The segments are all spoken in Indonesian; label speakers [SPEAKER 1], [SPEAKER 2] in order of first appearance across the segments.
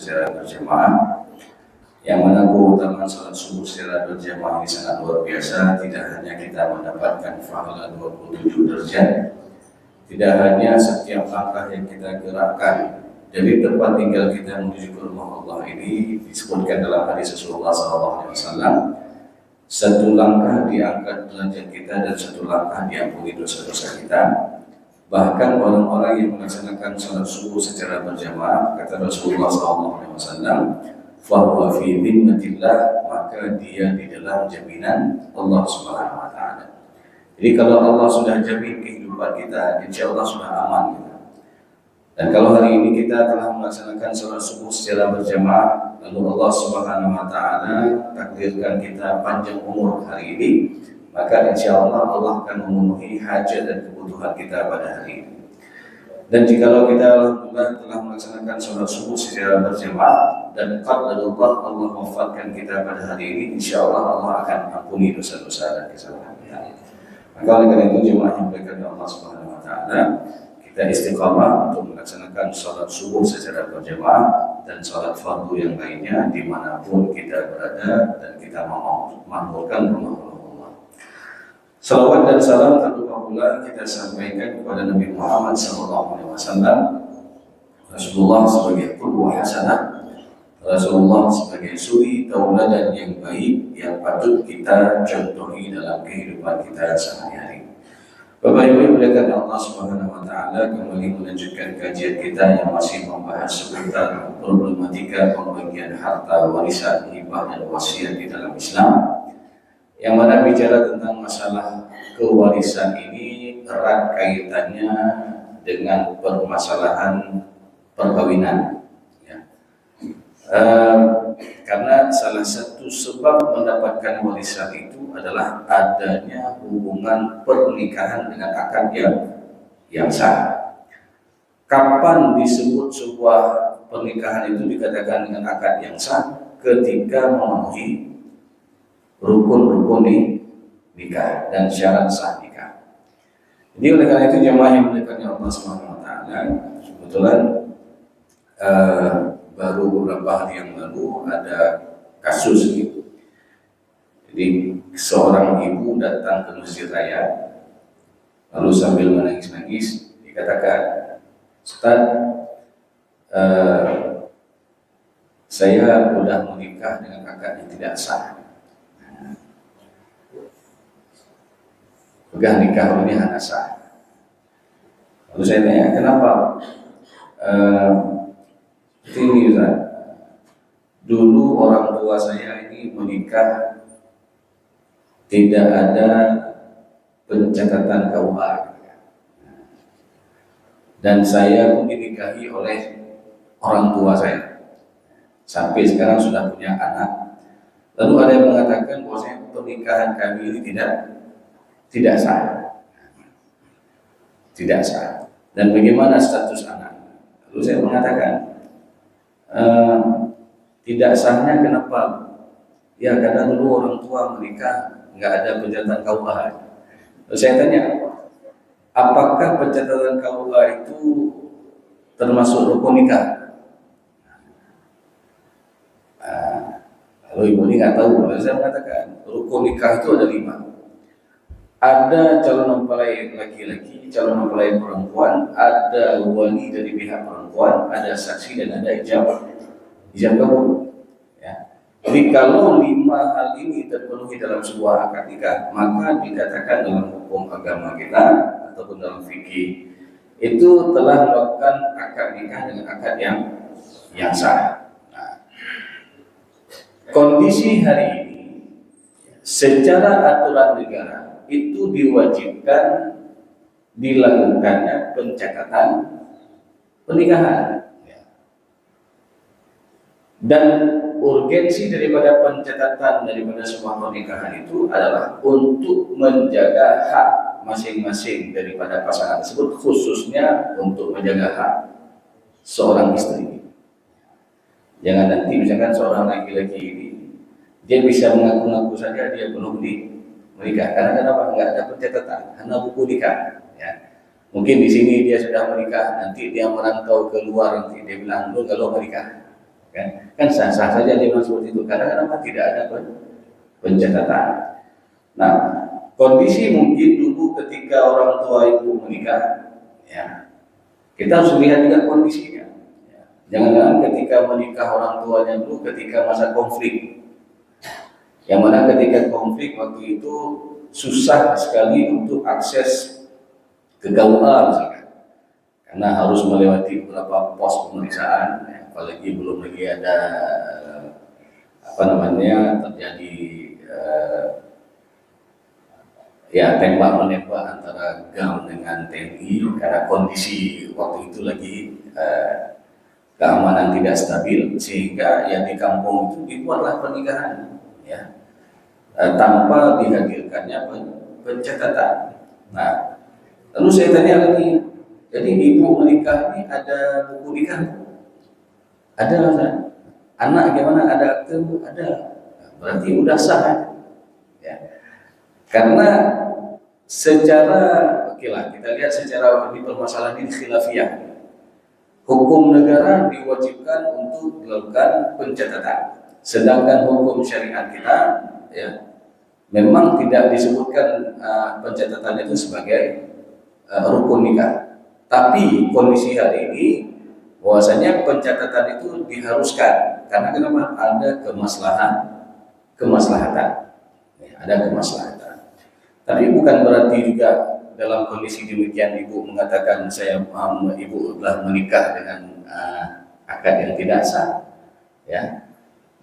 [SPEAKER 1] secara berjamaah, yang mana keutamaan salat subuh secara berjamaah ini sangat luar biasa. Tidak hanya kita mendapatkan pahala 27 derajat, tidak hanya setiap langkah yang kita gerakkan dari tempat tinggal kita menuju ke rumah Allah ini disebutkan dalam hadis Rasulullah SAW, satu langkah diangkat derajat kita dan satu langkah diampuni dosa-dosa kita. Bahkan orang-orang yang melaksanakan salat subuh secara berjamaah, kata Rasulullah SAW, fahuwa fi dhimmatillah, maka dia di dalam jaminan Allah Subhanahu wa Ta'ala. Jadi kalau Allah sudah jamin kehidupan kita, insya Allah sudah aman kita. Dan kalau hari ini kita telah melaksanakan salat subuh secara berjamaah, lalu Allah Subhanahu wa Ta'ala takdirkan kita panjang umur hari ini, maka insya Allah Allah akan memenuhi hajat dan kebutuhan kita pada hari ini. Dan jikalau kita alhamdulillah telah melaksanakan sholat subuh secara berjamaah dan qadarullah Allah wafatkan kita pada hari ini, insya Allah Allah akan ampuni dosa-dosa dan kesalahan kita. Maka oleh karena itu jemaah yang berkata Allah Subhanahu Wa Taala, kita istiqamah untuk melaksanakan sholat subuh secara berjamaah dan sholat fardu yang lainnya dimanapun kita berada dan kita memakmurkan rumah Allah. Salawat dan salam tentu pula kita sampaikan kepada Nabi Muhammad SAW, Rasulullah sebagai qudwah hasanah, Rasulullah sebagai suri tauladan yang baik yang patut kita contohi dalam kehidupan kita sehari-hari. Bapak Ibu yang dimuliakan Allah Subhanahu wa Ta'ala, kembali melanjutkan kajian kita yang masih membahas seputar problematika pembagian harta warisan, hibah dan wasiat di dalam Islam, yang mana bicara tentang masalah kewarisan ini erat kaitannya dengan permasalahan perkawinan, ya. Karena salah satu sebab mendapatkan warisan itu adalah adanya hubungan pernikahan dengan akad yang sah. Kapan disebut sebuah pernikahan itu dikatakan dengan akad yang sah? Ketika memenuhi rukun-rukun nikah dan syarat sah nikah. Jadi oleh karena itu jemaah yang dimuliakan Allah Subhanahu wa Ta'ala, kebetulan baru beberapa hari yang lalu ada kasus gitu. Jadi seorang ibu datang ke masjid raya lalu sambil menangis-nangis dikatakan, "Ustaz, saya sudah menikah dengan akad yang tidak sah. Pegang nikah ini hanya sah." Lalu saya tanya, kenapa? Ini Ustaz, dulu orang tua saya ini menikah tidak ada pencatatan KUA, dan saya pun dinikahi oleh orang tua saya. Sampai sekarang sudah punya anak. Lalu ada yang mengatakan bahwa pernikahan kami ini tidak sah. Tidak sah. Dan bagaimana status anak? Lalu saya mengatakan, tidak sahnya kenapa? Ya karena dulu orang tua menikah nggak ada pencatatan KUA. Lalu saya tanya, apakah pencatatan KUA itu termasuk rukun nikah? Lalu ibu ini nggak tahu. Lalu saya mengatakan, rukun nikah itu ada 5. Ada calon mempelai laki-laki, calon mempelai perempuan, ada wali dari pihak perempuan, ada saksi dan ada ijab kabul. Ya. Jadi kalau 5 hal ini terpenuhi dalam sebuah akad nikah, maka dikatakan dalam hukum agama kita ataupun dalam fikih itu telah melakukan akad nikah dengan akad yang sah. Nah, kondisi hari ini secara aturan negara itu diwajibkan dilakukannya pencatatan pernikahan. Dan urgensi daripada pencatatan daripada sebuah pernikahan itu adalah untuk menjaga hak masing-masing daripada pasangan tersebut, khususnya untuk menjaga hak seorang istri. Jangan nanti misalkan seorang laki-laki ini dia bisa mengaku-ngaku saja dia belum menikah. Karena kenapa? Enggak ada pencatatan, hanya buku nikah. Ya. Mungkin di sini dia sudah menikah, nanti dia merantau keluar, nanti dia bilang lu kalau menikah. kan sah-sah saja dia bilang seperti itu karena kenapa tidak ada pencatatan. Nah, kondisi mungkin dulu ketika orang tua itu menikah, ya kita harus lihat juga kondisinya. Ya. Jangan-jangan ketika menikah orang tuanya dulu ketika masa konflik, yang mana ketika konflik waktu itu susah sekali untuk akses ke KUA misalkan, karena harus melewati beberapa pos pemeriksaan, ya, apalagi belum lagi ada terjadi ya tembak menembak antara GAM dengan TNI karena kondisi waktu itu lagi keamanan tidak stabil, sehingga yang di kampung itu dibuatlah pernikahan, ya, tanpa dihadirkannya pencatatan. Nah, lalu saya tanya lagi, jadi ibu menikah ini ada buku nikah? Ada, kan? Anak gimana? Ada akte? Ada. Berarti udah sah, ya. Karena secara, oke lah, kita lihat secara di permasalahan ini khilafiyah. Hukum negara diwajibkan untuk dilakukan pencatatan, sedangkan hukum syariat kita, ya, memang tidak disebutkan pencatatan itu sebagai rukun nikah. Tapi kondisi hari ini bahwasanya pencatatan itu diharuskan karena kenapa? Ada kemaslahatan, ya, ada kemaslahatan. Tapi bukan berarti juga dalam kondisi demikian ibu mengatakan ibu telah menikah dengan akad yang tidak sah, ya.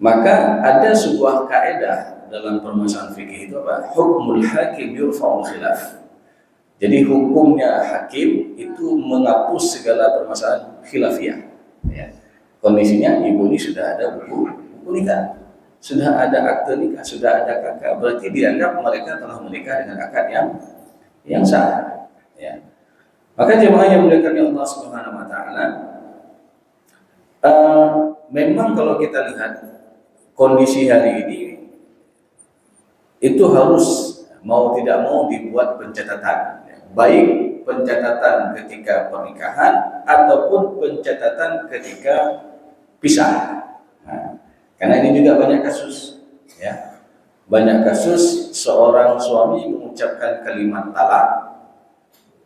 [SPEAKER 1] Maka ada sebuah kaidah dalam permasalahan fikih itu apa? Hukmul hakim yurfa'ul khilaf. Jadi hukumnya hakim itu menghapus segala permasalahan khilafiyah, ya. Kondisinya ibu ini sudah ada buku nikah, sudah ada akte nikah, sudah ada kakak, berarti dianggap mereka telah menikah dengan akad yang sah, ya. Maka jemaah yang dimuliakan Allah Subhanahu wa taala, memang kalau kita lihat kondisi hari ini itu harus mau tidak mau dibuat pencatatan, baik pencatatan ketika pernikahan ataupun pencatatan ketika pisah. Nah, karena ini juga banyak kasus, ya, banyak kasus seorang suami mengucapkan kalimat talak,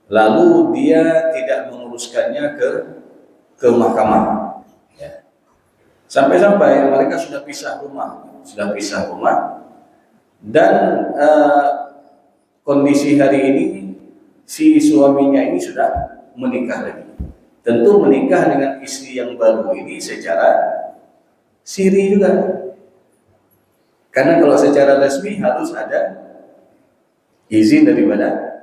[SPEAKER 1] lalu dia tidak menguruskannya ke mahkamah, ya. Sampai-sampai mereka sudah pisah rumah, dan kondisi hari ini si suaminya ini sudah menikah lagi. Tentu menikah dengan istri yang baru ini secara siri juga. Karena kalau secara resmi harus ada izin daripada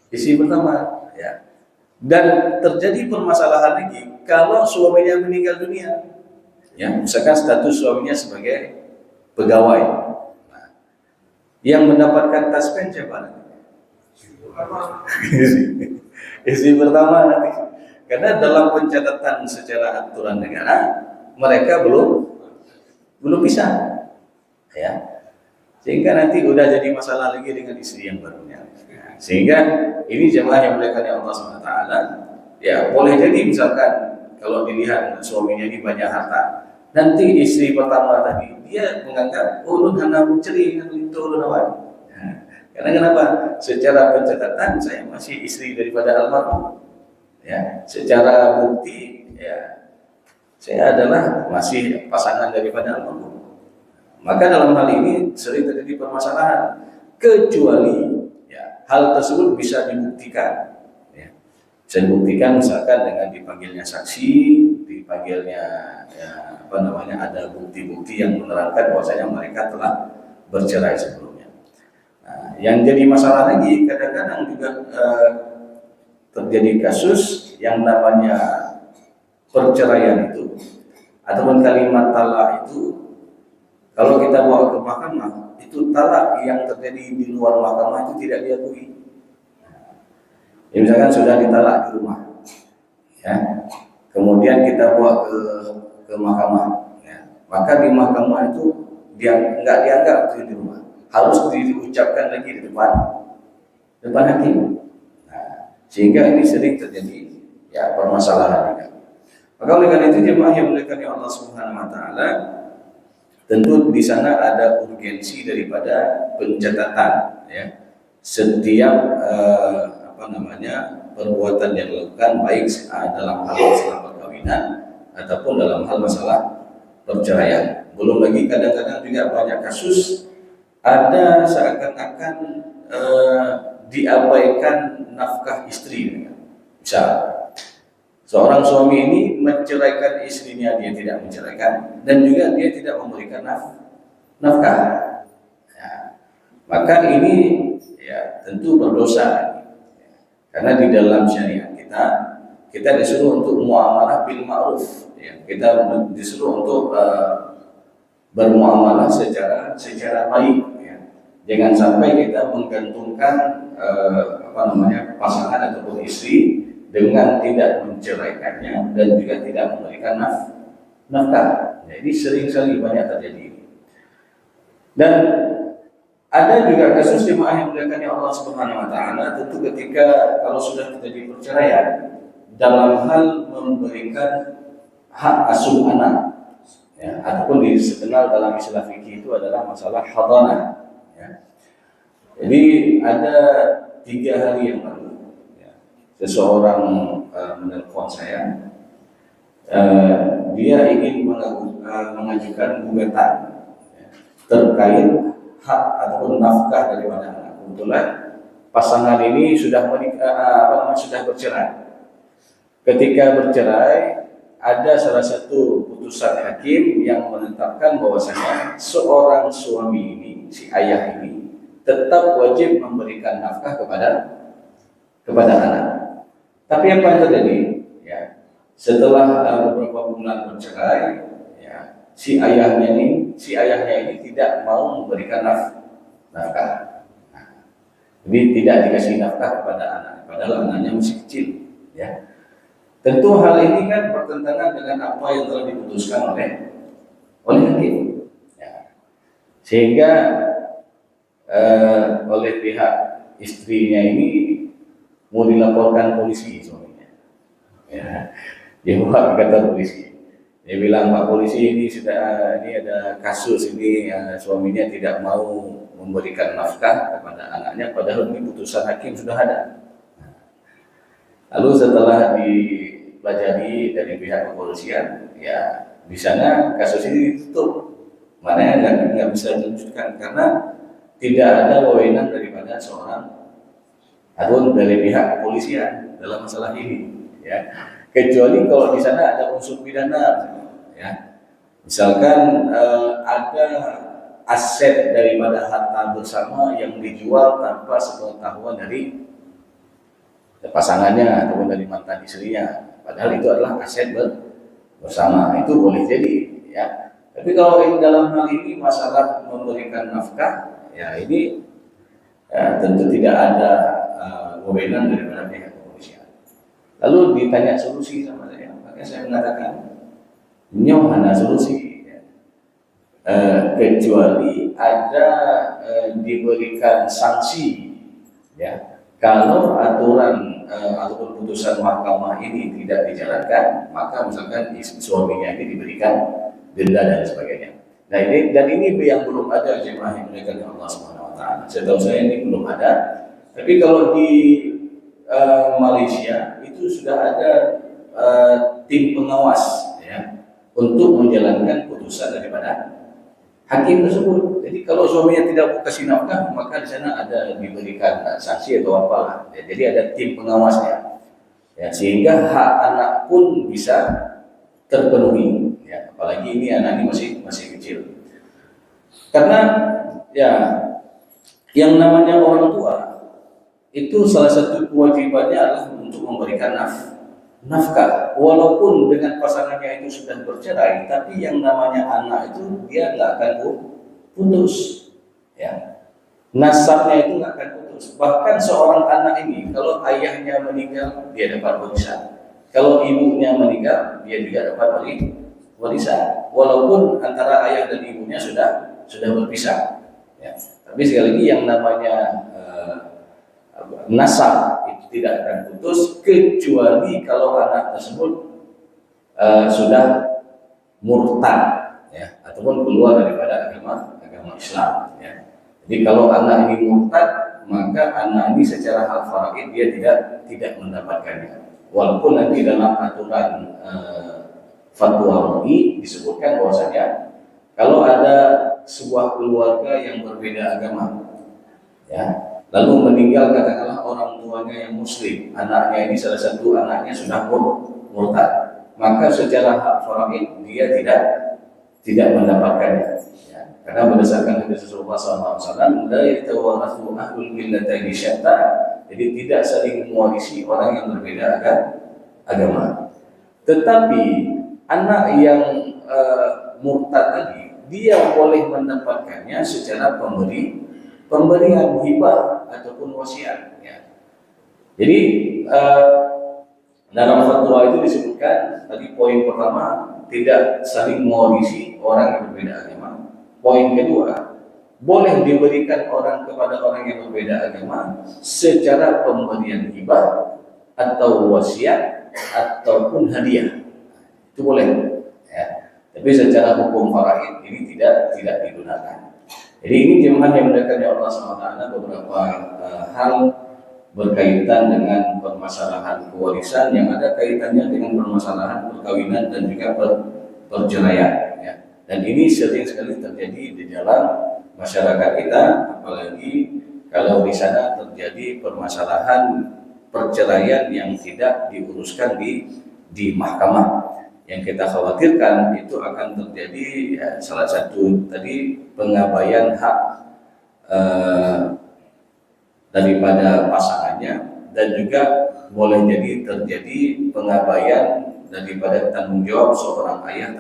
[SPEAKER 1] istri pertama, ya. Dan terjadi permasalahan lagi kalau suaminya meninggal dunia, ya, misalkan status suaminya sebagai pegawai. Nah, yang mendapatkan taspen siapa? Istri pertama nanti. Karena dalam pencatatan secara aturan negara mereka belum bisa, ya. Sehingga nanti udah jadi masalah lagi dengan istri yang barunya. Sehingga ini jemaah yang dimuliakan Allah SWT, ya, boleh jadi misalkan kalau dilihat suaminya ini banyak harta, nanti istri pertama tadi dia menganggap ulun hana menceri itu ulun awal. Karena kenapa? Secara pencatatan saya masih istri daripada almarhum, ya. Secara bukti, ya, saya adalah masih pasangan daripada almarhum. Maka dalam hal ini sering terjadi permasalahan, kecuali, ya, hal tersebut bisa dibuktikan, ya. Bisa dibuktikan misalkan dengan dipanggilnya saksi, dipanggilnya, ya, ada bukti-bukti yang menerangkan bahwasanya mereka telah bercerai sebelumnya. Nah, yang jadi masalah lagi kadang-kadang juga terjadi kasus yang namanya perceraian itu ataupun kalimat talak itu, kalau kita bawa ke mahkamah, itu talak yang terjadi di luar mahkamah itu tidak diakui. Ya, misalkan sudah ditalak di rumah, ya, kemudian kita bawa ke mahkamah, ya, maka di mahkamah itu dia nggak dianggap itu di rumah, harus diucapkan lagi di depan hakim. Nah, sehingga ini sering terjadi, ya, permasalahan juga. Maka oleh karena itu jemaah yang dimuliakan Allah Subhanahu wa taala, tentu di sana ada urgensi daripada pencatatan ya. Setiap perbuatan yang dilakukan baik dalam hal masalah perkawinan ataupun dalam hal masalah perceraian. Belum lagi kadang-kadang juga banyak kasus ada seakan-akan diabaikan nafkah istri. Misal seorang suami ini menceraikan istrinya, dia tidak menceraikan, dan juga dia tidak memberikan nafkah. Ya, maka ini ya tentu berdosa, karena di dalam syariat kita disuruh untuk muamalah bil ma'ruf. Ya, kita disuruh untuk bermuamalah secara baik. Ya. Jangan sampai kita menggantungkan pasangan ataupun istri dengan tidak menceraikannya dan juga tidak memberikan nafkah. Jadi sering-sering banyak terjadi. Dan ada juga kasus jemaah yang dimuliakan Allah Subhanahu wa taala, tentu ketika kalau sudah terjadi perceraian dalam hal memberikan hak asuh anak, ya, ataupun dikenal dalam istilah fikih itu adalah masalah hadanah. Ya. Jadi ada 3 hari yang lalu, ya, seseorang menelpon saya, dia ingin mengajukan gugatan ya, terkait hak ataupun nafkah daripada anak. Kebetulan pasangan ini sudah sudah bercerai. Ketika bercerai, ada salah satu putusan hakim yang menetapkan bahwasanya seorang suami ini, si ayah ini, tetap wajib memberikan nafkah kepada anak. Tapi apa yang terjadi? Ya, setelah beberapa bulan bercerai, ya, si ayahnya ini tidak mau memberikan nafkah. Jadi tidak dikasih nafkah kepada anak, padahal anaknya masih kecil. Ya. Tentu hal ini kan bertentangan dengan apa yang telah diputuskan oleh hakim. Ya. Sehingga oleh pihak istrinya ini mau dilaporkan polisi suaminya. Ya. Dia bawa ke kantor polisi. Dia bilang, Pak polisi, ini ada kasus ini, suaminya tidak mau memberikan nafkah kepada anaknya, padahal ini putusan hakim sudah ada. Lalu setelah dipelajari dari pihak kepolisian, ya di sana kasus ini ditutup, mana nggak bisa dilanjutkan karena tidak ada wewenang daripada seorang atau dari pihak kepolisian dalam masalah ini. Ya. Kecuali kalau di sana ada unsur pidana, ya. Misalkan ada aset daripada harta bersama yang dijual tanpa sepengetahuan dari pasangannya ataupun dari mantan istrinya, padahal itu adalah aset bersama, itu boleh jadi, ya. Tapi kalau ini dalam hal ini masalah memberikan nafkah, ya ini tentu tidak ada wewenang daripada pihak kepolisian. Lalu ditanya solusi sama saya, makanya saya mengatakan nyoh ada solusi, ya. Kecuali ada diberikan sanksi, ya. Kalau aturan ataupun putusan mahkamah ini tidak dijalankan, maka misalkan suaminya ini diberikan denda dan sebagainya. Nah ini yang belum ada jemaah yang dimuliakan Allah Subhanahu wa taala. Setahu saya ini belum ada. Tapi kalau di Malaysia itu sudah ada tim pengawas, ya, untuk menjalankan putusan daripada hakim tersebut. Jadi kalau suaminya tidak mau kasih nafkah, maka di sana ada diberikan sanksi atau apalah. Ya, jadi ada tim pengawasnya, ya, sehingga hak anak pun bisa terpenuhi. Ya, apalagi ini anak ini masih kecil. Karena ya yang namanya orang tua itu salah satu kewajibannya adalah untuk memberikan nafkah, walaupun dengan pasangannya itu sudah bercerai, tapi yang namanya anak itu dia nggak akan putus, ya, nasabnya itu nggak akan putus. Bahkan seorang anak ini kalau ayahnya meninggal dia dapat warisan, kalau ibunya meninggal dia juga dapat warisan, walaupun antara ayah dan ibunya sudah berpisah, ya. Tapi sekali lagi yang namanya nasab itu tidak akan putus kecuali kalau anak tersebut sudah murtad, ya, ataupun keluar daripada agama Islam. Ya. Jadi kalau anak ini murtad, maka anak ini secara hal faraid dia tidak mendapatkannya. Walaupun nanti dalam aturan fatwa MUI disebutkan bahwasanya kalau ada sebuah keluarga yang berbeda agama, ya, lalu meninggal katakanlah orang tuanya yang muslim, anaknya ini salah satu anaknya sudah murtad, maka secara hak faraid dia tidak mendapatkannya, ya. Karena berdasarkan hadis Rasulullah SAW, la yatawaratsu ahlul millataini syatta, jadi tidak saling mewarisi orang yang berbeda agama. Tetapi anak yang murtad tadi, dia boleh mendapatkannya secara pemberian hibah ataupun wasiat, ya. Jadi dalam fatwa itu disebutkan tadi poin pertama tidak saling mewarisi orang yang berbeda agama. Poin kedua, boleh diberikan orang kepada orang yang berbeda agama secara pemberian hibah atau wasiat ataupun hadiah. Itu boleh, ya. Tapi secara hukum faraid ini tidak digunakan. Jadi ini jemaah yang dimuliakan Allah SWT, beberapa hal berkaitan dengan permasalahan kewarisan yang ada kaitannya dengan permasalahan perkawinan dan juga perceraian, ya. Dan ini sering sekali terjadi di dalam masyarakat kita, apalagi kalau di sana terjadi permasalahan perceraian yang tidak diuruskan di mahkamah. Yang kita khawatirkan itu akan terjadi, ya, salah satu tadi pengabaian hak daripada pasangannya, dan juga boleh jadi terjadi pengabaian daripada tanggung jawab seorang ayah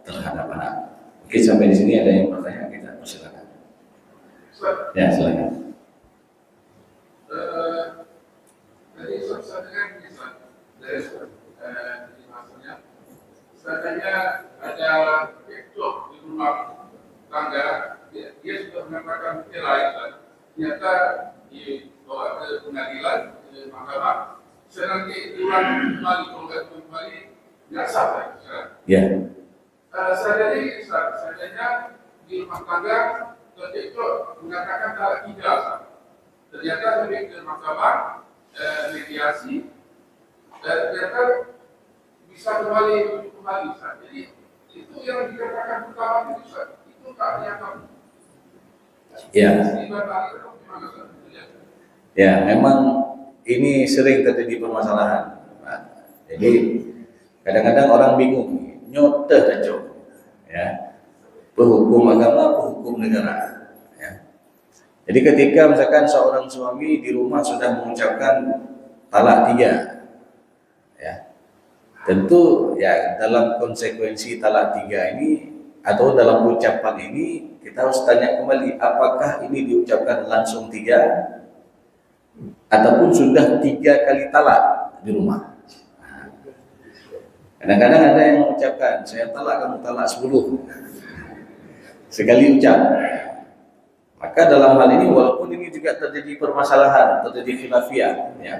[SPEAKER 1] terhadap anak. Oke, sampai di sini ada yang bertanya, kita persilakan. Ya, silakan.
[SPEAKER 2] Dari seandainya ada cekcok di rumah tangga, dia sudah mengatakan cerai, ternyata dibawa ke pengadilan, ke mahkamah, nanti diulang kembali, kembali, nggak sah,
[SPEAKER 1] ya.
[SPEAKER 2] Seandainya di rumah tangga tercekcok mengatakan talak 3, ternyata sampai ke mahkamah mediasi, ternyata bisa kembali. Jadi itu yang dikatakan pertama itu tak nyata.
[SPEAKER 1] Ya. Ya, memang ini sering terjadi permasalahan. Nah, jadi kadang-kadang orang bingung, nyoteh aja, ya, berhukum agama, berhukum negara. Ya. Jadi ketika misalkan seorang suami di rumah sudah mengucapkan talak 3, ya, tentu ya dalam konsekuensi talak 3 ini atau dalam ucapan ini kita harus tanya kembali, apakah ini diucapkan langsung 3 ataupun sudah 3 kali talak di rumah. Kadang-kadang ada yang mengucapkan, saya talak, kamu talak 10 sekali ucap. Maka dalam hal ini walaupun ini juga terjadi permasalahan, terjadi khilafiyah, ya,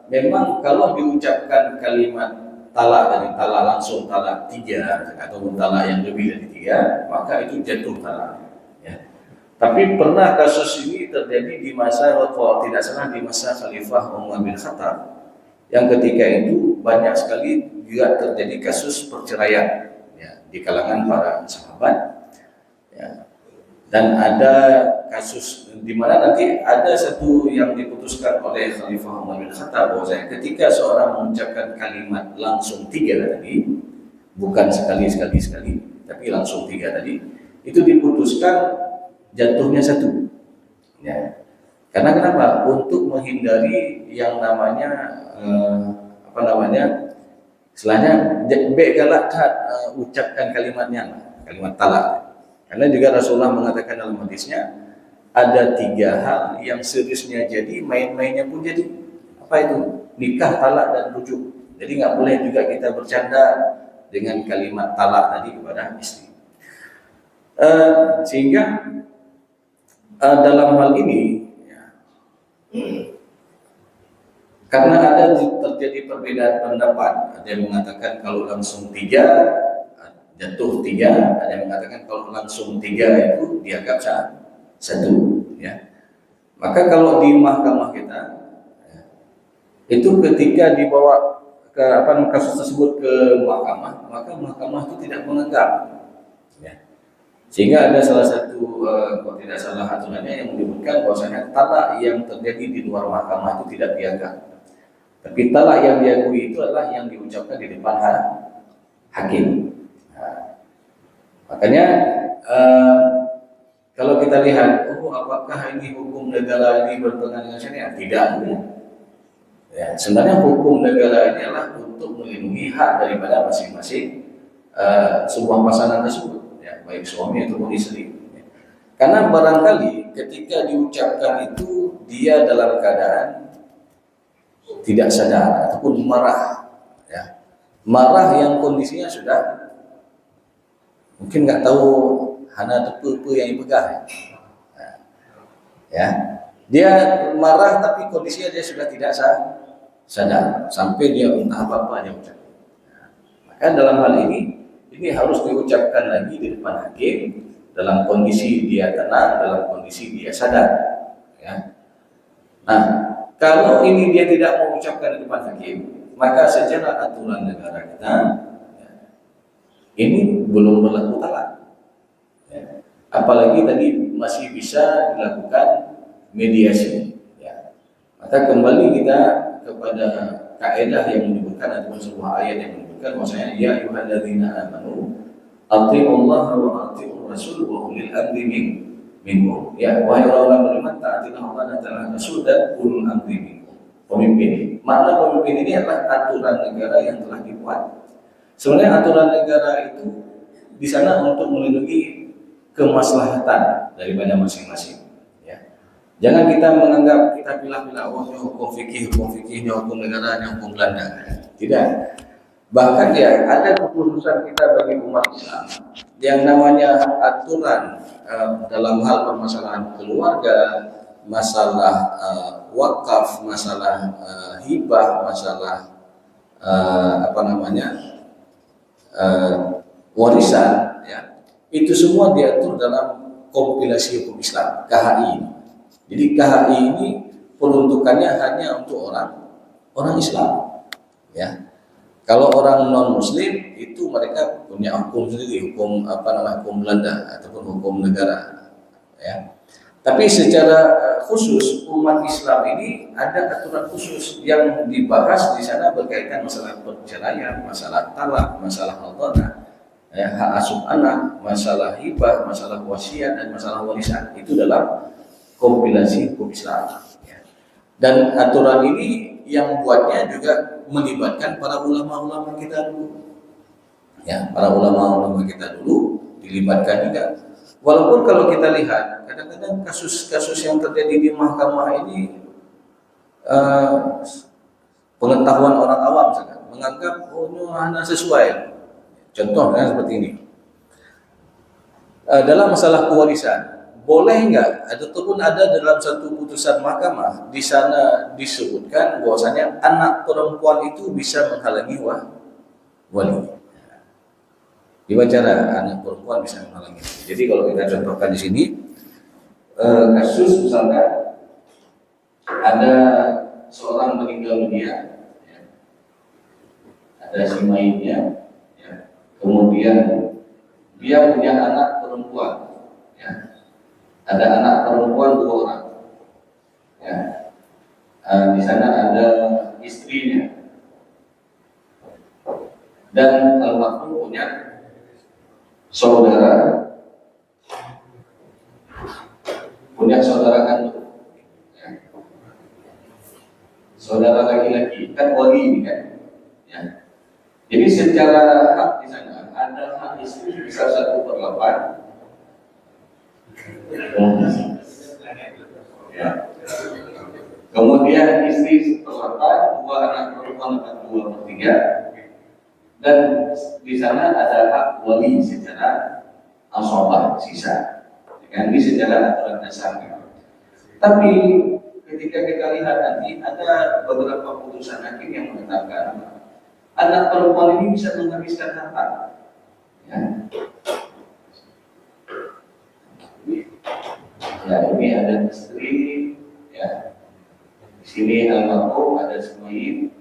[SPEAKER 1] memang kalau diucapkan kalimat talak dari talak langsung talak 3 atau talak yang lebih dari 3, maka itu jatuh talak, ya. Tapi pernah kasus ini terjadi di masa, kalau tidak salah di masa Khalifah Umar bin Khattab, yang ketika itu banyak sekali juga terjadi kasus perceraian, ya, di kalangan para sahabat, ya. Dan ada kasus di mana nanti ada satu yang diputuskan oleh Khalifah Umar bin Khattab, bahwasanya ketika seorang mengucapkan kalimat langsung 3 tadi, bukan sekali, tapi langsung 3 tadi, itu diputuskan jatuhnya 1. Ya. Karena kenapa? Untuk menghindari yang namanya istilahnya galak ucapkan kalimatnya, kalimat talak. Karena juga Rasulullah mengatakan dalam hadisnya, ada 3 hal yang seriusnya jadi, main-mainnya pun jadi. Apa itu? Nikah, talak, dan rujuk. Jadi nggak boleh juga kita bercanda dengan kalimat talak tadi kepada istri. Sehingga dalam hal ini, ya, Karena terjadi perbedaan pendapat. Ada yang mengatakan kalau langsung 3 jatuh 3, ada yang mengatakan kalau langsung 3 itu dianggap 1, ya. Maka kalau di mahkamah kita, ya, itu ketika dibawa ke kasus tersebut ke mahkamah, maka mahkamah itu tidak menganggap, ya. Sehingga ada salah satu kalau tidak salah aturannya yang menyebutkan bahwasanya talak yang terjadi di luar mahkamah itu tidak dianggap. Tapi talak yang diakui itu adalah yang diucapkan di depan hakim. Nah, makanya kalau kita lihat, apakah ini hukum negara ini bertentangan dengan syariat? Tidak. Ya, sebenarnya hukum negara ini adalah untuk melindungi hak daripada masing-masing sebuah pasangan tersebut, ya, baik suami ataupun istri. Ya. Karena barangkali ketika diucapkan itu dia dalam keadaan tidak sadar ataupun marah, ya. Marah yang kondisinya sudah mungkin nggak tahu hana tepu yang dipegang, ya. Dia marah tapi kondisinya dia sudah tidak sadar sampai dia entah apa dia ucap. Maka dalam hal ini harus diucapkan lagi di depan hakim dalam kondisi dia tenang, dalam kondisi dia sadar, ya. Nah, kalau ini dia tidak mau ucapkan di depan hakim, maka secara aturan negara kita, ya, ini belum berlaku talak. Ya. Apalagi tadi masih bisa dilakukan mediasi. Ya. Maka kembali kita kepada kaidah yang menyebutkan ataupun sebuah ayat yang menyebutkan bahwasanya ya ayyuhalladzina amanu atti'ullaha wa atti'ur rasul wa ulil amri minkum. Ya, wahai orang-orang beriman, taatilah Allah dan taatilah Rasul dan ulul amri minkum. Pemimpin. Makna pemimpin ini adalah aturan negara yang telah dibuat. Sebenarnya aturan negara itu di sana untuk melindungi kemaslahatan daripada masing-masing. Ya. Jangan kita menganggap kita pilih-pilih, ini hukum fikih, ini hukum negara, ini hukum Belanda. Tidak. Bahkan ya ada keputusan kita bagi umat Islam yang namanya aturan dalam hal permasalahan keluarga, masalah wakaf, masalah hibah, masalah warisan, ya, itu semua diatur dalam kompilasi hukum Islam KHI. Jadi KHI ini peruntukannya hanya untuk orang Islam, ya. Kalau orang non Muslim itu mereka punya hukum sendiri, hukum hukum Belanda ataupun hukum negara, ya. Tapi secara khusus umat Islam ini ada aturan khusus yang dibahas di sana berkaitan masalah perceraian, masalah talak, masalah hadana, ya, hak asuh anak, masalah hibah, masalah wasiat dan masalah warisan. Itu dalam kompilasi hukum Islam. Ya. Dan aturan ini yang buatnya juga melibatkan para ulama-ulama kita dulu. Ya, para ulama-ulama kita dulu dilibatkan juga. Walaupun kalau kita lihat kadang-kadang kasus-kasus yang terjadi di mahkamah ini pengetahuan orang awam saja menganggap ini hanya sesuai. Contohnya seperti ini. Dalam masalah pewarisan, boleh enggak ataupun ada dalam satu putusan mahkamah di sana disebutkan bahwasanya anak perempuan itu bisa menghalangi wali. Diwawancara anak perempuan bisa menghalangi. Jadi kalau kita contohkan di sini kasus misalkan ada seorang meninggal dunia, ya. Ada si mayitnya, ya. Kemudian dia punya anak perempuan, ya. Ada anak perempuan 2 orang, ya. Di sana ada istrinya dan almarhum punya saudara kandung, ya. Saudara laki-laki kan wali ini kan, ya. Jadi secara hak di sana ada hak istri bisa 1/8. Ya. Kemudian istri 1/8, 2 anak perempuan 2/3, dan di sana ada hak wali secara asabah sisa. Ini secara aturan dasarnya. Tapi ketika kita lihat nanti ada beberapa putusan hakim yang mengatakan anak perempuan ini bisa menghabiskan harta. Ya. Ya, ini ada istri, ya. Di sini almarhum ada suami.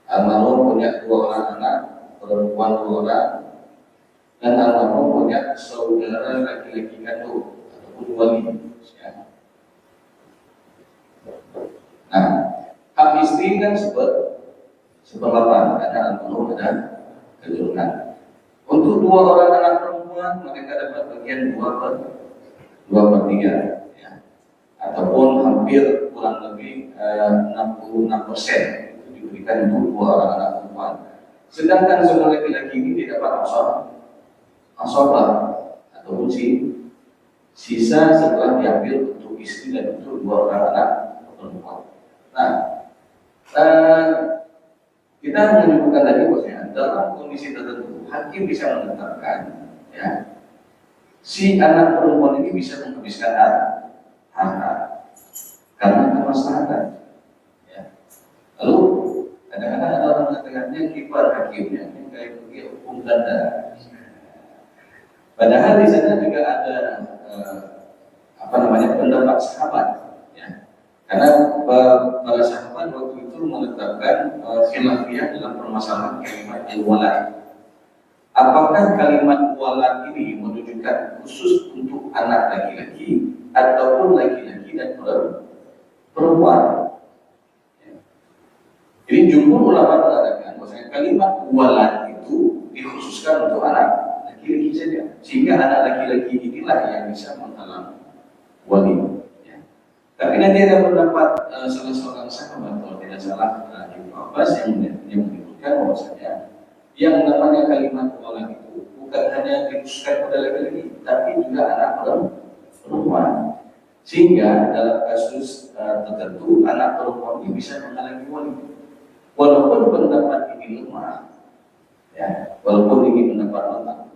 [SPEAKER 1] Almarhum punya 2 orang anak, perempuan 2 orang, dan almarhum punya saudara laki-laki kandung ataupun wali. Ya. Nah, hak istri kan seperlapan karena almarhum ada keturunan. Untuk 2 orang anak perempuan mereka dapat bagian 2/3, ya. Ataupun hampir kurang lebih 66% itu diberikan untuk 2 orang anak perempuan. Sedangkan semua laki-laki ini tidak dapat asabah ataupun sisa setelah diambil untuk istri dan untuk 2 orang anak perempuan. Nah, kita menyebutkan tadi bahwasanya dalam kondisi tertentu hakim bisa menetapkan, ya, si anak perempuan ini bisa menghabiskan harta karena kemaslahatan. Ya. Lalu kadang-kadang ada orang mengatakannya kibar hakimnya ini kayak begitu hukum ganda. Padahal di sana juga ada pendapat sahabat, ya. Karena para sahabat waktu itu menetapkan khilafiyah dalam permasalahan kalimat al-walad. Apakah kalimat walad ini menunjukkan khusus untuk anak laki-laki ataupun laki-laki dan perempuan? Ya. Jadi jumhur ulama mengatakan bahwa kalimat walad itu dikhususkan untuk anak laki-laki saja, sehingga anak laki-laki inilah yang bisa menghalang wali. Ya. Tapi nanti ada pendapat salah seorang sahabat kalau tidak salah Ibnu Abbas yang menyebutkan bahwasanya yang namanya kalimat walad itu bukan hanya dikhususkan pada laki-laki, tapi juga anak perempuan. Sehingga dalam kasus tertentu anak perempuan ini bisa menghalangi wali. Walaupun pendapat ini lemah, ya, walaupun ini pendapat lemah,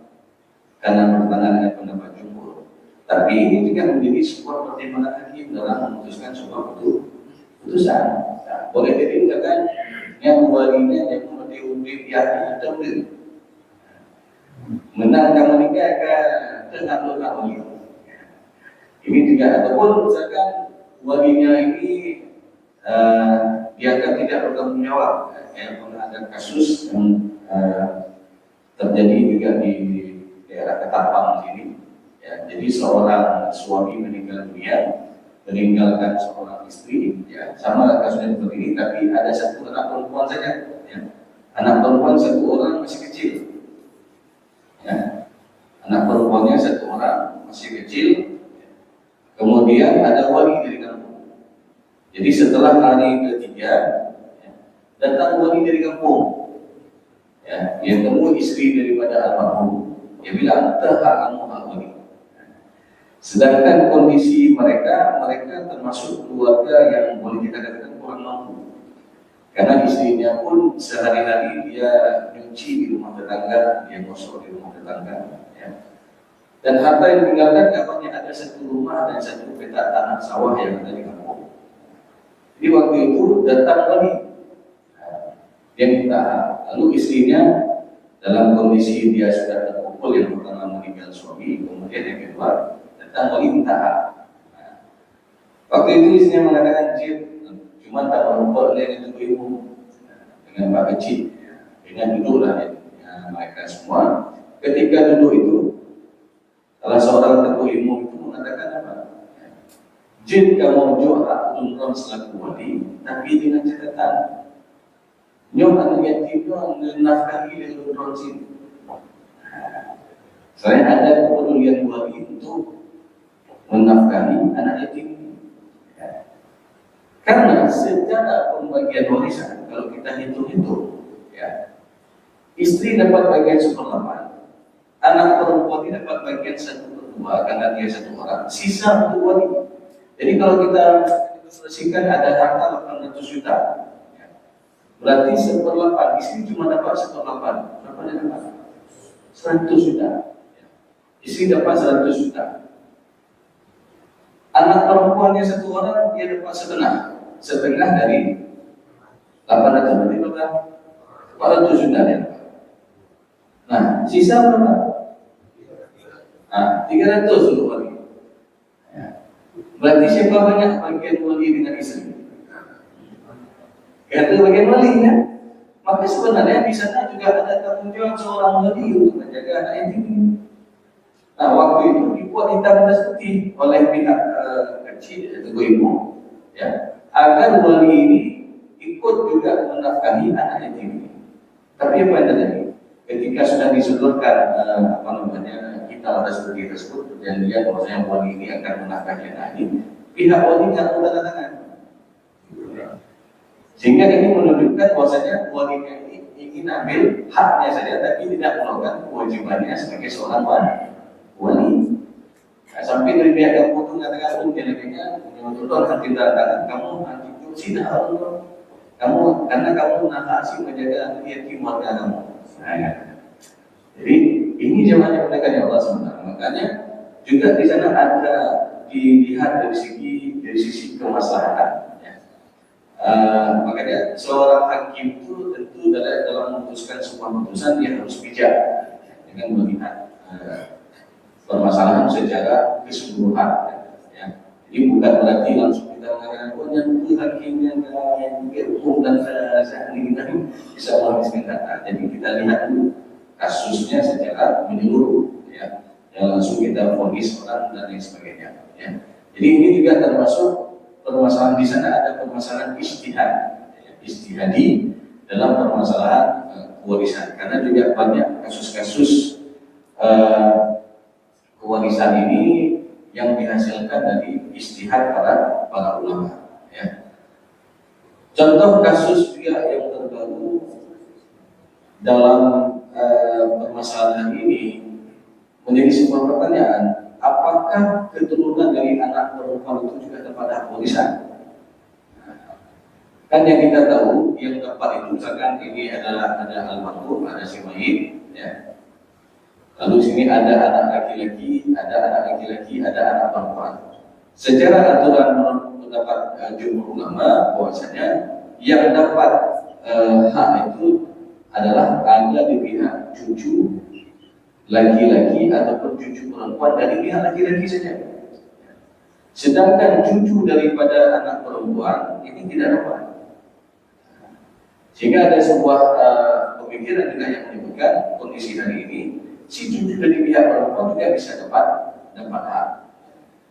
[SPEAKER 1] karena bertentangan dengan pendapat jumhur, tapi ini juga menjadi sebuah pertimbangan hakim dalam memutuskan sebuah putusan. Nah, boleh jadi misalkan yang walinya yang diundi pihaknya atau menang kamu nikah ke dengan wali. Ini juga ataupun misalkan walinya ini dianggap tidak bertanggung jawab. Yang pernah ada kasus yang terjadi juga di daerah Ketapang sini. Ya, jadi seorang suami meninggal dunia, meninggalkan seorang istri, ya, sama kasusnya seperti ini, tapi ada 1 anak perempuan saja. Ya. Anak perempuan 1 orang masih kecil. Ya. Anak perempuannya 1 orang masih kecil. Kemudian ada wali dari kampung. Jadi setelah hari ketiga, ya, datang wali dari kampung. Ya, dia temui istri daripada almarhum. Dia bilang, "Tahak kamu wali." Sedangkan kondisi mereka termasuk keluarga yang boleh kita katakan kurang mampu. Karena istrinya pun sehari-hari dia nyuci di rumah tetangga, dia gosok di rumah tetangga, ya. Dan harta yang ditinggalkan banyak, ada 1 rumah dan 1 petak tanah sawah yang ada di kampung. Jadi waktu itu datang wali, dia minta, lalu istrinya dalam kondisi dia sudah terpukul, yang pertama meninggal suami, kemudian yang kedua datang wali minta hak. Nah, waktu itu istrinya mengatakan, "Cip, cuma tak merumput lain itu ibu dengan Pak Kecil." Dengan duduklah ya, mereka semua. Ketika duduk itu, salah seorang teguh ilmu itu mengatakan apa? "Jin kamu jual umroh selaku wali, tapi dengan catatan nyok anak yatim itu nafkahi dengan umroh sini." Saya ada kepedulian wali untuk menafkahi anak yatim. Ya. Karena secara pembagian warisan, kalau kita hitung-hitung, ya, istri dapat bagian 1/8, anak perempuan ini dapat bagian 1/2 karena dia 1 orang, sisa untuk wali. Jadi kalau kita selesaikan ada harta 800 juta, ya, berarti 1/8, istri cuma dapat 1/8. Berapa dia dapat? 100 juta. Istri dapat 100 juta. Anak perempuannya satu orang dia dapat setengah dari 800, berarti berapa? 400 juta dia. Nah, sisa berapa? Nah, 300 untuk wali. Ya. Berarti siapa banyak bagian wali dengan istri? Gak ada bagian wali kan? Maka sebenarnya di sana juga ada tanggung jawab seorang wali untuk menjaga anak ini. Nah, waktu itu dibuat hitam atas putih oleh pihak kecil atau ibu, ya, agar wali ini ikut juga menafkahi anak yatim ini. Tapi apa yang terjadi? Ketika sudah disodorkan kita atas putih tersebut, perjanjian bahwasanya wali ini akan menafkahi anak ini, pihak wali tidak mau tanda tangan. Sehingga ini menunjukkan bahwasanya wali ini ingin ambil haknya saja, tapi tidak melakukan kewajibannya sebagai seorang wali. Nah, sampai dari pihak yang potong katakan jadinya menuntut hak tanda tangan, kamu anti zina kamu karena kamu nakasi menjaga yatim warga kamu. Nah, ya. Jadi ini zamannya mereka yang Allah SWT. Makanya juga di sana ada dilihat dari sisi kemaslahatan. Ya. Makanya seorang hakim itu tentu dalam memutuskan sebuah putusan dia harus bijak dengan melihat permasalahan secara keseluruhan. Ya. Jadi bukan berarti langsung kita mengatakan itu hakimnya hukum dan saat ini kita bisa menghabiskan data. Jadi kita lihat dulu kasusnya secara menyeluruh, ya. Yang langsung kita vonis orang dan lain sebagainya. Ya. Jadi ini juga termasuk permasalahan di sana, ada permasalahan istihadi dalam permasalahan kewarisan. Karena juga banyak kasus-kasus kewarisan ini yang dihasilkan dari istihad para ulama. Ya. Contoh kasus juga yang terbaru dalam permasalahan ini menjadi sebuah pertanyaan, apakah keturunan dari anak perempuan itu juga dapat hak warisan? Kan yang kita tahu yang dapat itu misalkan ini adalah ada almarhum, ada si mayit, ya. Lalu sini ada anak laki-laki, ada anak perempuan. Secara aturan pendapat jumhur ulama bahwasanya yang dapat hak itu adalah ada di pihak cucu laki-laki ataupun cucu perempuan dari pihak laki-laki saja. Sedangkan cucu daripada anak perempuan ini tidak dapat. Sehingga ada sebuah pemikiran juga yang menyebutkan kondisi hari ini si cucu dari pihak perempuan juga bisa dapat hak.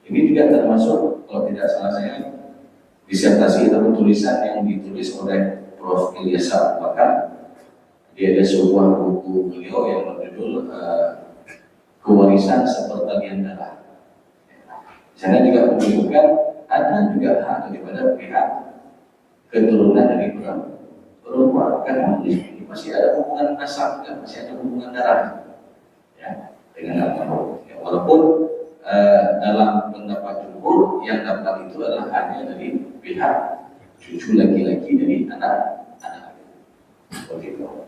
[SPEAKER 1] Ini juga termasuk kalau tidak salah saya disertasi atau tulisan yang ditulis oleh Prof. Ilyas Abu Bakar. Dia ada sebuah buku beliau yang berjudul Kewarisan Sepertagian Darah. Saya juga menyebutkan ada juga hak daripada pihak keturunan dari perempuan, karena ini masih ada hubungan nasab, masih ada hubungan darah, ya, dengan almarhum. Ya, walaupun dalam pendapat jumhur yang dapat itu adalah hanya dari pihak cucu laki-laki dari anak. Seperti itu.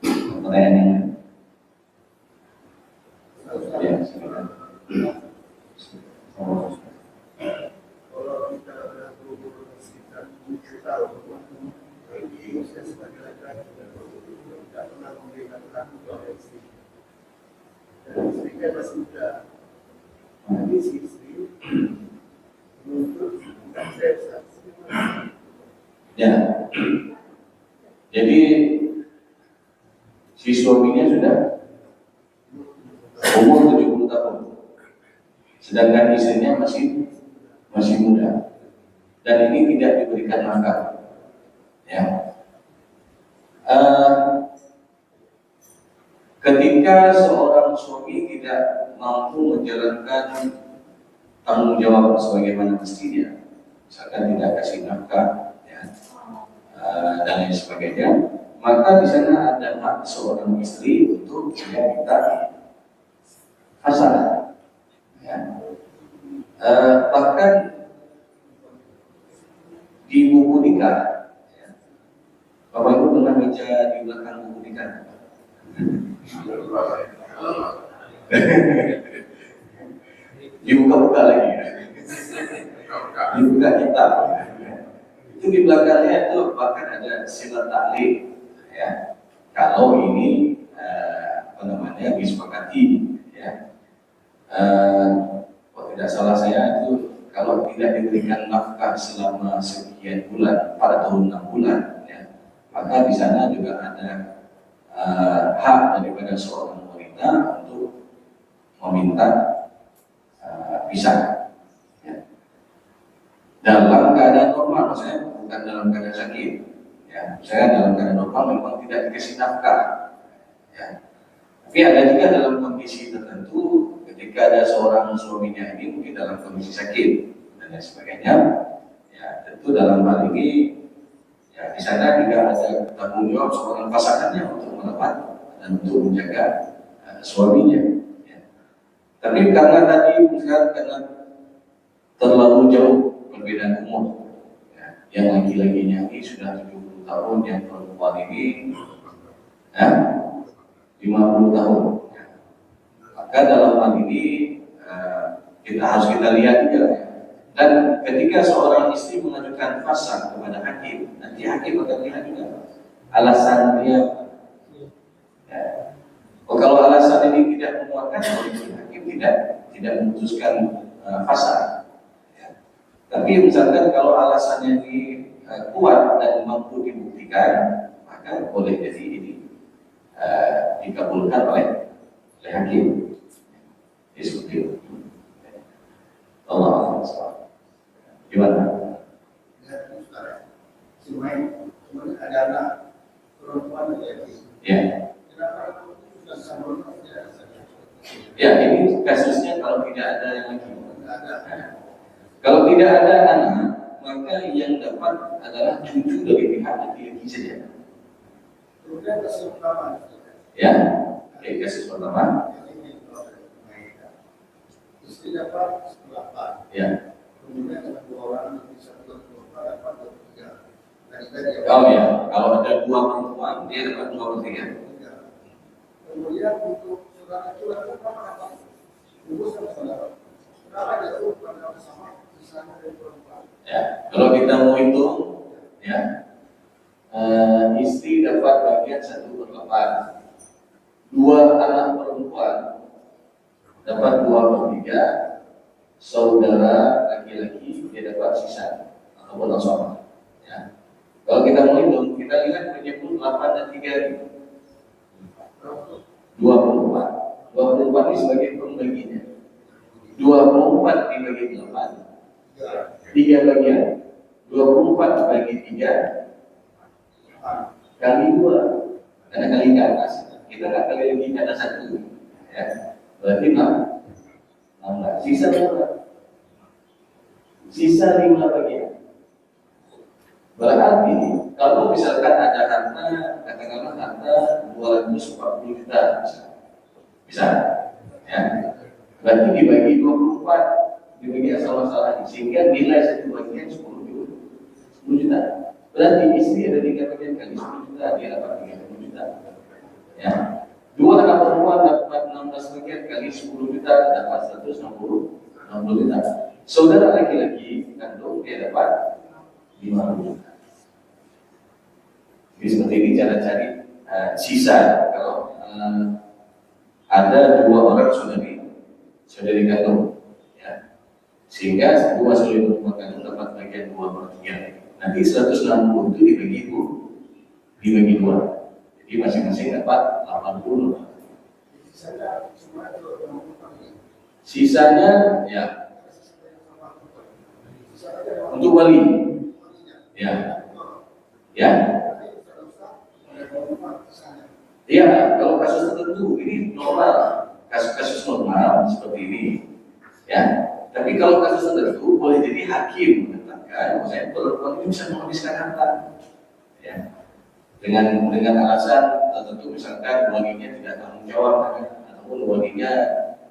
[SPEAKER 1] Pertanyaan yang silakan.
[SPEAKER 3] Kalau kita berumur sekitar 7 tahun, bagi saya sebagai laki-laki tidak pernah memberikan hak kepada istri. Dan istri kan masih muda. Jadi si istri menuntut bukan saya.
[SPEAKER 1] Ya. Jadi si suaminya sudah umur 70 tahun, sedangkan istrinya masih muda, dan ini tidak diberikan nafkah. Ya. Ketika seorang suami tidak mampu menjalankan tanggung jawab sebagaimana mestinya, misalkan tidak kasih nafkah, ya, dan lain sebagainya, maka di sana ada hak seorang istri untuk dia minta fasal. Ya. Bahkan di buku nikah, ya. Bapak Ibu pernah baca di belakang buku nikah? Dibuka-buka lagi. Ya. dibuka kitab. Itu di belakangnya itu bahkan ada sila taklid, ya. Kalau ini disepakati, ya. Kalau tidak salah saya itu kalau tidak diberikan nafkah selama sekian bulan, 4 tahun 6 bulan, ya, maka di sana juga ada hak daripada seorang wanita untuk meminta pisah, ya. Dalam keadaan normal, maksudnya bukan dalam keadaan sakit, ya. Saya dalam keadaan normal memang tidak dikasih nafkah, ya. Tapi ada juga dalam kondisi tertentu ketika ada seorang suaminya ini mungkin dalam kondisi sakit dan lain sebagainya, ya tentu dalam hal ini ya di sana juga ada tanggung jawab seorang pasangannya untuk merawat dan untuk menjaga suaminya, ya. Tapi karena tadi misalkan karena terlalu jauh perbedaan umur, ya, yang laki-lakinya ini sudah 70 tahun, yang perempuan ini 50 tahun, ya. Maka dalam hal ini harus kita lihat juga, ya. Dan ketika seorang istri mengajukan fasakh kepada hakim, nanti hakim akan lihat juga alasan dia, ya. Kalau alasan ini tidak memuatkan, hakim tidak memutuskan fasakh. Tapi misalkan kalau alasannya ini kuat dan mampu dibuktikan, maka boleh jadi ini dikabulkan oleh hakim. Seperti itu. Allah gimana?
[SPEAKER 3] Semuanya ada anak perempuan
[SPEAKER 1] Ya. Ya, ini kasusnya kalau tidak ada yang lagi. Kalau tidak ada anak, maka yang dapat adalah cucu dari pihak laki-laki saja.
[SPEAKER 3] Kemudian kasus pertama.
[SPEAKER 1] Ya, oke, kasus pertama.
[SPEAKER 3] Istri dapat 8.
[SPEAKER 1] Ya.
[SPEAKER 3] Kemudian ada 2 orang yang bisa dapat 3.
[SPEAKER 1] Oh ya, kalau ada 2 perempuan, dia dapat 2/3.
[SPEAKER 3] Kemudian untuk saudara itu apa? Ibu sama saudara. Saudara jatuh pada sama misalnya dari perempuan.
[SPEAKER 1] Ya, kalau kita mau hitung, ya, istri dapat bagian 1/8. 2 anak perempuan dapat 2/3. Saudara laki-laki dia dapat sisa ataupun sama. Ya. Kalau kita mau hitung, kita lihat menyebut 8 dan 3 24. 24 ini sebagai pembaginya. 24 dibagi 8, 3 bagian. 24 bagi 3 kali 2. Karena kali ke atas. Kita nggak kali lagi ke atas 1. Ya. Berarti 16. Sisa berapa? Sisa 5 bagian. Berarti kalau misalkan ada harta, katakanlah harta 240 juta bisa, ya. Berarti dibagi 24, dibagi asal-asalan, sehingga nilai satu bagian 10 juta. Berarti istri ada 3 bagian kali 10 juta, dia dapat 30 juta. Ya. 2 anak perempuan dapat 16 bagian kali 10 juta, dapat 160 juta. Saudara laki-laki kandung dia dapat 50 juta. Jadi seperti ini cara cari sisa. Kalau ada 2 orang saudari kandung, ya, sehingga 2 saudari kandung dapat bagian 2/3. Nanti 160 itu dibagi 2. Jadi masing-masing dapat 80. Sisanya ya untuk wali, ya, ya. Ya, kalau kasus tertentu ini normal, kasus-kasus normal seperti ini, ya. Tapi kalau kasus tertentu boleh jadi hakim mengatakan, saya perempuan ini bisa menghabiskan harta, ya, dengan alasan tertentu, misalkan walinya tidak tanggung jawab, ataupun walinya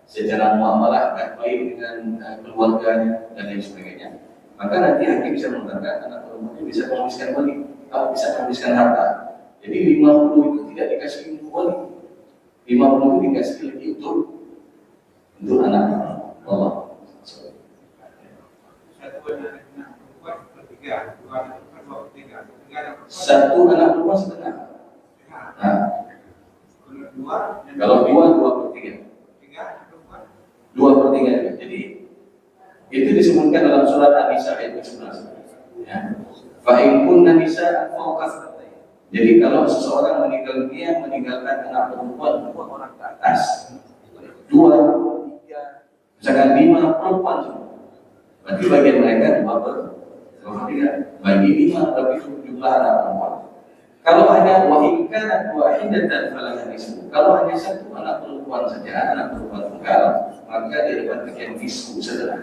[SPEAKER 1] secara muamalah tidak baik dengan keluarganya dan lain sebagainya. Maka nanti hakim bisa mengatakan anak perempuan ini bisa menghabiskan wali, atau bisa menghabiskan harta. Jadi 50 itu tidak dikasih untuk wali, 50 itu dikasih lagi untuk anak Allah. Satu anak perempuan setengah. Nah, kalau dua per tiga. Dua per tiga juga. Jadi itu disebutkan dalam surat An-Nisa ayat 11. Ya. Fa'in kunna nisa fawqas. Jadi kalau seseorang meninggal dunia meninggalkan anak perempuan 2 orang ke atas, 2, 3, misalkan 5 perempuan semua. Berarti bagian mereka 2 per 3. Bagi 5 berarti jumlah anak perempuan. Kalau hanya wahidatan wahidatan falaha nisfu. Kalau hanya satu anak perempuan saja, anak perempuan tunggal, maka dia dapat bagian nisfu saudara.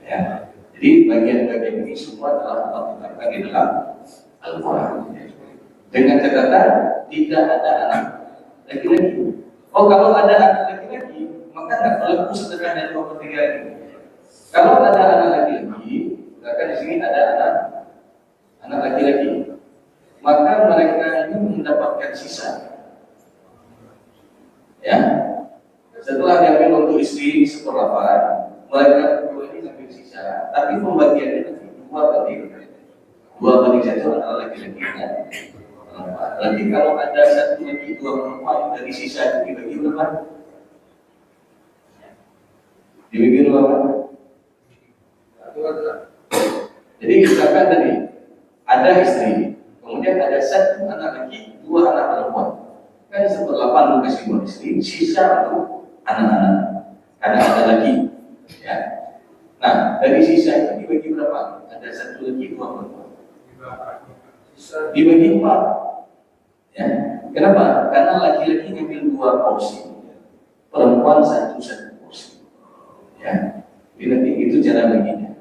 [SPEAKER 1] Ya. Jadi bagian-bagian ini semua telah Allah tetapkan di dalam Al-Quran. Dengan catatan tidak ada anak laki-laki. Oh, kalau ada anak laki-laki, maka tidak berlaku sedekahnya 2 per 3 ini. Kalau ada anak laki-laki, maka di sini ada anak laki-laki, maka mereka ini mendapatkan sisa. Ya, setelah diambil untuk istri 1/8, mereka berdua ini ambil sisa, tapi pembagiannya nanti 2/1 adalah laki-laki dan perempuan. Berarti kalau ada satu laki 2 perempuan, dari sisa itu dibagi berapa? Dibagi berapa? Jadi misalkan tadi ada istri, kemudian ada satu anak laki, 2 anak perempuan, kan 1/8 dikasih buat istri, sisa untuk anak-anak karena ada lagi. Ya. Nah, dari sisa itu dibagi berapa? Ada satu lagi 2 perempuan. Dibagi 4. Ya. Kenapa? Karena laki-laki ngambil 2 porsi, perempuan satu porsi. Ya. Jadi nanti itu cara baginya.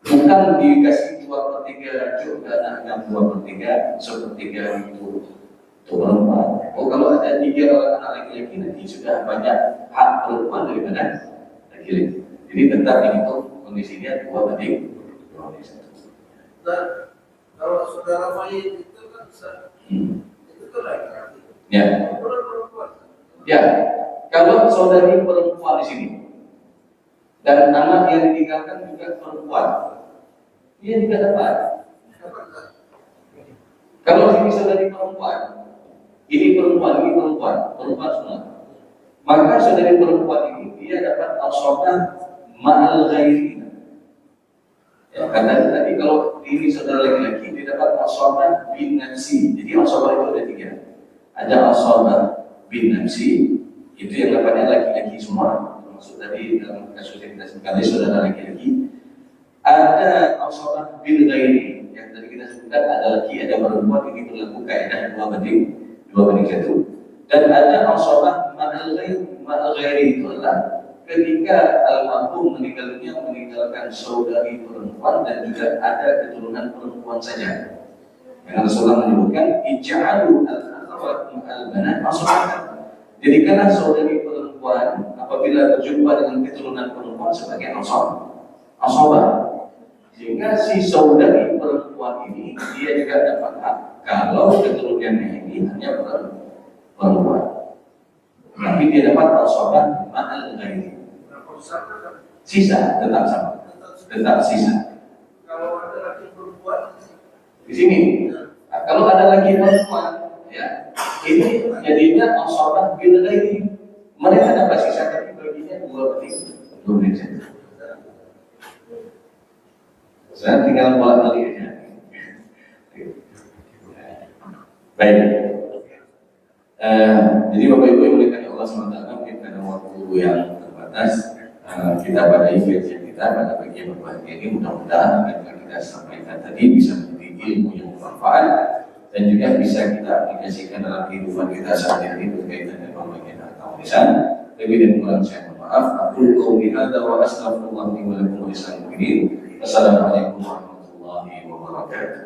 [SPEAKER 1] Bukan dikasih 2 per 3 juga anaknya 2 per 3, 1/3 itu untuk perempuan. Oh, kalau ada 3 orang anak laki-laki nanti sudah banyak hak perempuan daripada laki-laki. Jadi tetap itu kondisinya 2/1.
[SPEAKER 3] Dan kalau saudara mayit itu kan itu kan laki-laki.
[SPEAKER 1] Ya. Ya. Kalau saudari perempuan di sini dan anak yang ditinggalkan juga perempuan, dia juga dapat. Kalau ini saudari perempuan, ini perempuan semua. Maka saudari perempuan ini dia dapat al-sobah ma'al ghairi. Ya, karena tadi kalau ini saudara laki-laki dia dapat al-sobah bin nafsi. Jadi al-sobah itu ada 3. Ada al-sobah bin nafsi, itu yang dapatnya laki-laki semua. Maksud tadi dalam kasus yang kita sebutkan tadi saudara laki-laki. Ada al-sobah bin ghairi, yang tadi kita sebutkan ada laki ada perempuan, ini berlaku kaidah 2/1. Dan ada al-sobah ma'al ghairi itu adalah ketika almarhum meninggal dunia meninggalkan saudari perempuan dan juga ada keturunan perempuan saja. Yang Rasulullah menyebutkan ij'alu al-akhawat al-banat ashabah. Jadikanlah saudari perempuan apabila berjumpa dengan keturunan perempuan sebagai ashabah. Sehingga si saudari perempuan ini dia juga dapat hak kalau keturunannya ini hanya perempuan. Tapi dia dapat ashabah ma'al ghairi. Sisa tetap sama, tetap sisa.
[SPEAKER 3] Kalau ada laki perempuan
[SPEAKER 1] Di sini, nah, kalau ada laki perempuan, ya ini jadinya ashabah bil ghairi. Mereka dapat sisa tapi baginya 2/3. Saya tinggal bolak-balik aja. Baik. Jadi Bapak Ibu yang muliakan Allah SWT, mungkin karena waktu yang terbatas, kita pada kajian kita pada pagi yang berbahagia ini mudah-mudahan apa yang kita sampaikan tadi bisa menjadi ilmu yang bermanfaat dan juga bisa kita aplikasikan dalam kehidupan kita sehari-hari berkaitan dengan pembagian harta warisan. Lebih dan kurang saya mohon maaf. Aku qauli hadza wa astaghfirullah li wa lakum wa lisal mu'minin. Wassalamualaikum warahmatullahi wabarakatuh.